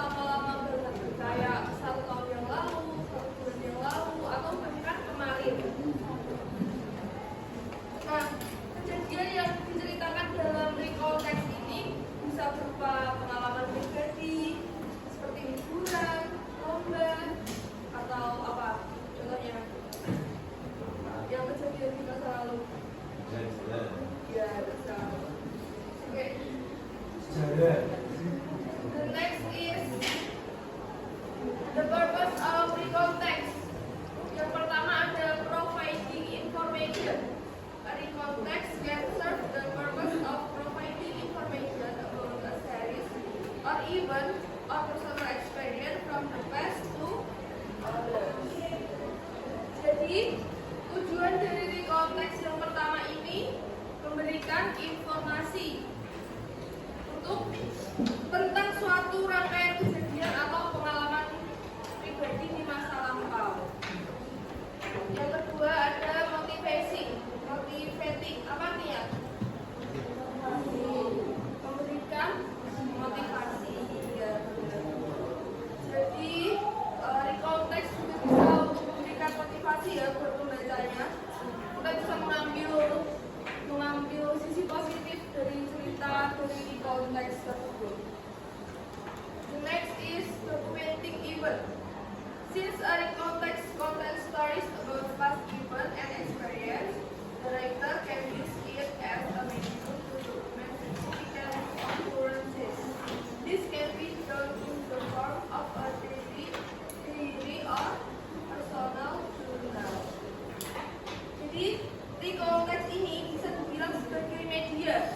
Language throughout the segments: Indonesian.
lama-lama banget, kayak 1 tahun yang lalu, 1 bulan yang lalu, atau bahkan kemarin. Nah, kejadian yang diceritakan dalam recall text ini bisa berupa pengalaman pribadi, seperti liburan, lomba, atau apa? Contohnya, yang kejadian di masa lalu. Ya, bisa. Oke. The next is the purpose of recall text. Yang pertama ada providing information. A recall text can serve the purpose of providing information about a series or event or personal experience from the past to others. Jadi, tujuan dari recall text yang pertama ini memberikan informasi tentang suatu rangkaian kejadian atau pengalaman pribadi di masa lampau. Yang kedua ada motivating. Apa artinya? Memberikan motivasi. Ya. Jadi recall text juga bisa untuk memberikan motivasi ya buat pembacanya. Kita bisa mengambil sisi positif dari cerita dari recall text tersebut. The next is documenting event. Since a recall text contains stories about past event and experience, the writer can use it as a medium to document significant occurrences. This can be done in the form of a diary or personal journal. Jadi, recall text ini bisa dibilang sebagai media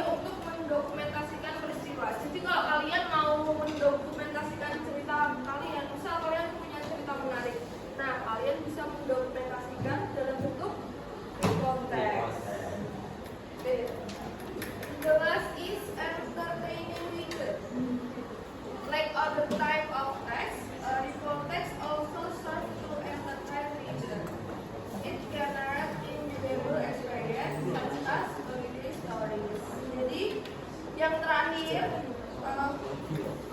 untuk mendokumentasikan peristiwa. Jadi kalau kalian mau mendokumentasikan cerita kalian, misal kalian punya cerita menarik, nah kalian bisa mendokumentasikan dalam bentuk recall text. The last is entertaining reader. Like other type of text, recall text also serves to entertain reader. It can narrate enjoyable experience such as holiday stories. Jadi yang terakhir,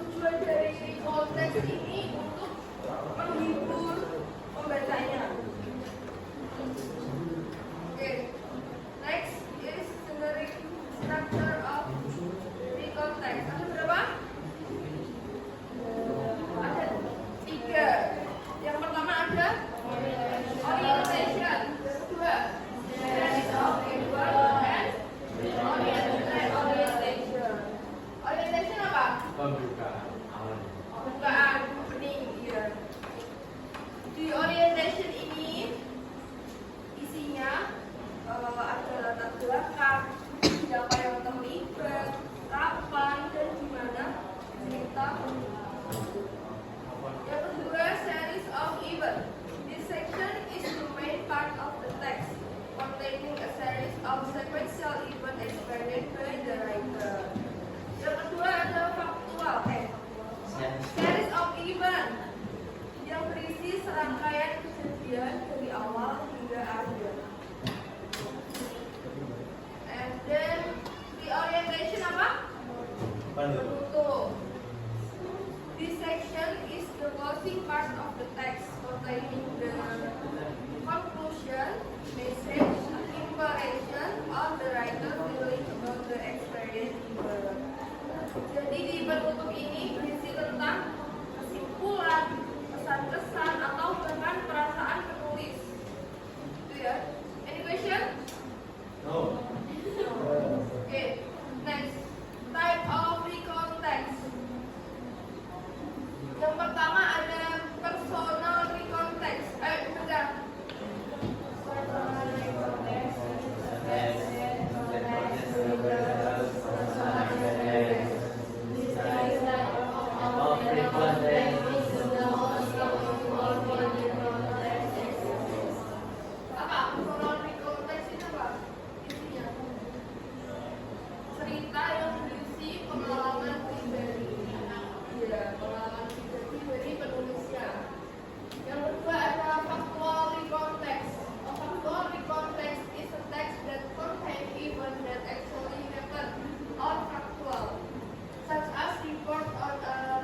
tujuan dari recall text ini untuk menghibur pembacanya. Okay. Next is generic structure of recall text. Ada berapa? Ada 3. Yang pertama ada orientation. Yang kedua, series of event and orientation. Orientation apa? Pembukaan, opening, ya. Di orientation ini isinya ada latar belakang, siapa yang terlibat, kapan dan gimana cerita. Yang kedua, series of event. This section is the main part of the text, containing a series of sequential event explained by the writer. Yang kedua ada faktual series of event yang berisi serangkaian kejadian dari awal hingga akhir. And then the orientation apa? Penutup. This section is the closing part of the text, containing the conclusion, message, impression of the writer feeling about the experience given. Jadi di penutup ini berisi tentang kesimpulan, kesan-kesan atau bahkan perasaan penulis. Itu ya. Any question? No. Okay. Next, type of recall text. Yang pertama ada personal recall text. Bentar. Personal recall text. Apa? Personal recall text itu apa? Isinya cerita yang berisi pengalaman pribadi. Ya, pengalaman pribadi dari penulisnya. Yang kedua ada factual recall text. A factual recall text is a text that contains events that actually happened or factual, such as report on a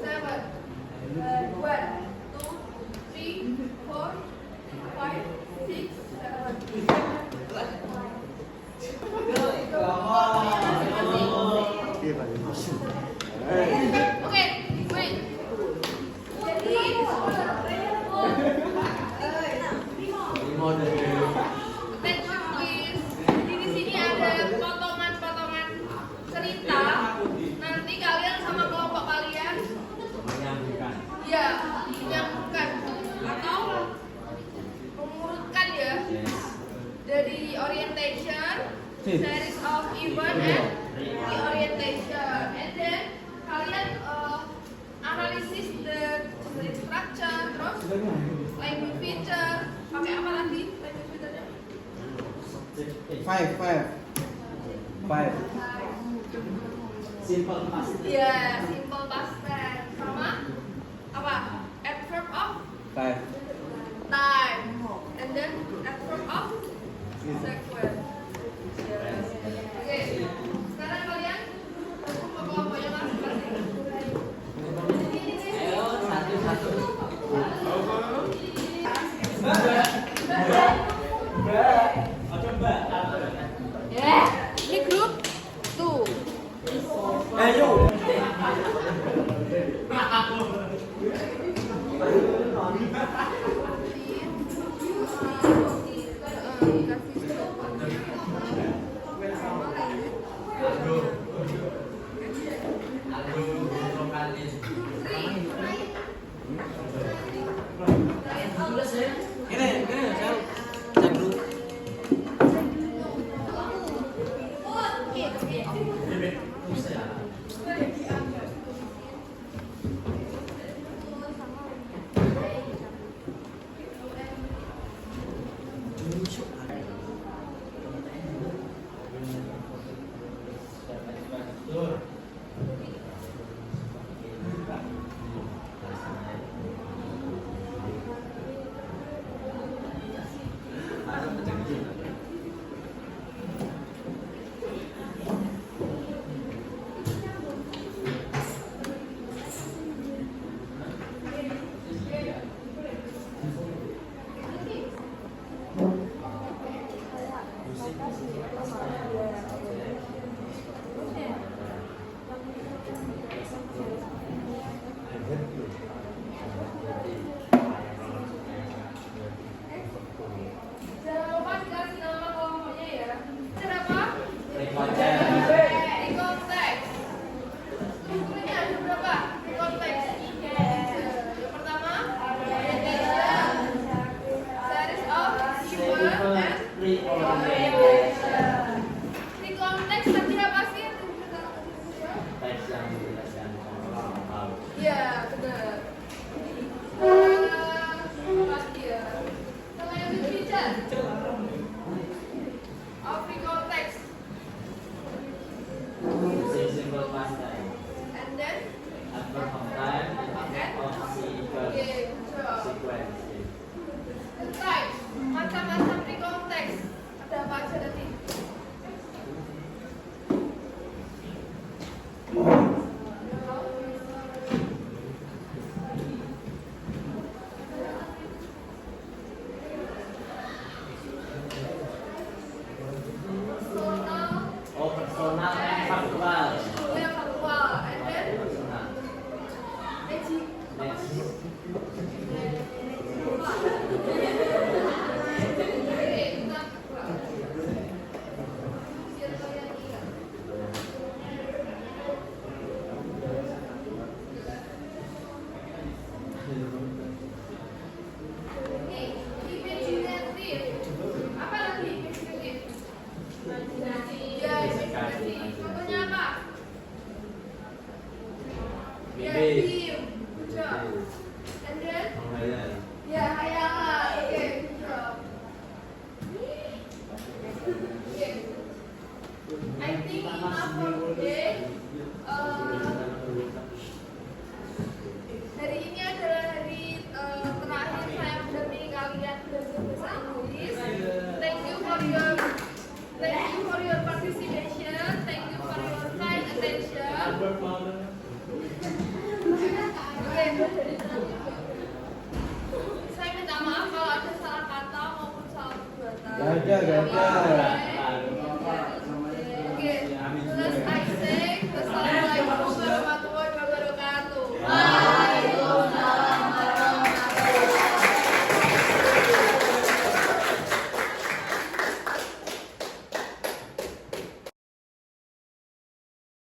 seven. 1, 2, 3, 4, 5, 6, 7. Oke, wait. Jadi attention please. Jadi di sini ada potongan-potongan cerita. Nanti kalian sama kelompok kalian ya menyambungkan atau mengurutkan ya dari orientation, series of event and reorientation, and then kalian analisis the structure, terus language feature, pakai apa lagi language feature-nya? Five. Simple past. Iya, simple past tense sama apa? Adverb of Five. time, and then adverb of sequence. Oke, sekarang kalian ke kelompoknya masing-masing. Ayo satu-satu. Ini grup tuh. Ayo. Jangan lupa dikasih nama kelompoknya ya. Cara apa? Rekonsen. Rekonteks. Strukturnya ada berapa? Rekonteks. Yang pertama, presentation, series of event, and Rekonsen. rekonteks tadi apa sih? Teks yang dijelaskan sama Iya, benar. Lagi ya. Kalau yang berbicara of rekonteks, using simple past time. and then Adverb of time and of sequence. okay, good job. Sequence. The types, macam-macam rekonteks. Ada apa aja nanti? Personal, Oh, personal and factual. yang faktual, and then Personal. magic. Next. Apa lagi imaginatif? Ya, imaginatif. Contohnya apa? Ya, Mimpi. tim. Good job. And then, Menghayal. ya, hayalan. Oke, good job. Oke. I think enough for today. Hari ini adalah hari terakhir saya mendampingi kalian belajar bahasa Inggris. Thank you for your participation. Thank you for your kind attention. Oke. Saya minta maaf kalau ada salah kata maupun salah perbuatan. Gak ada. Oke.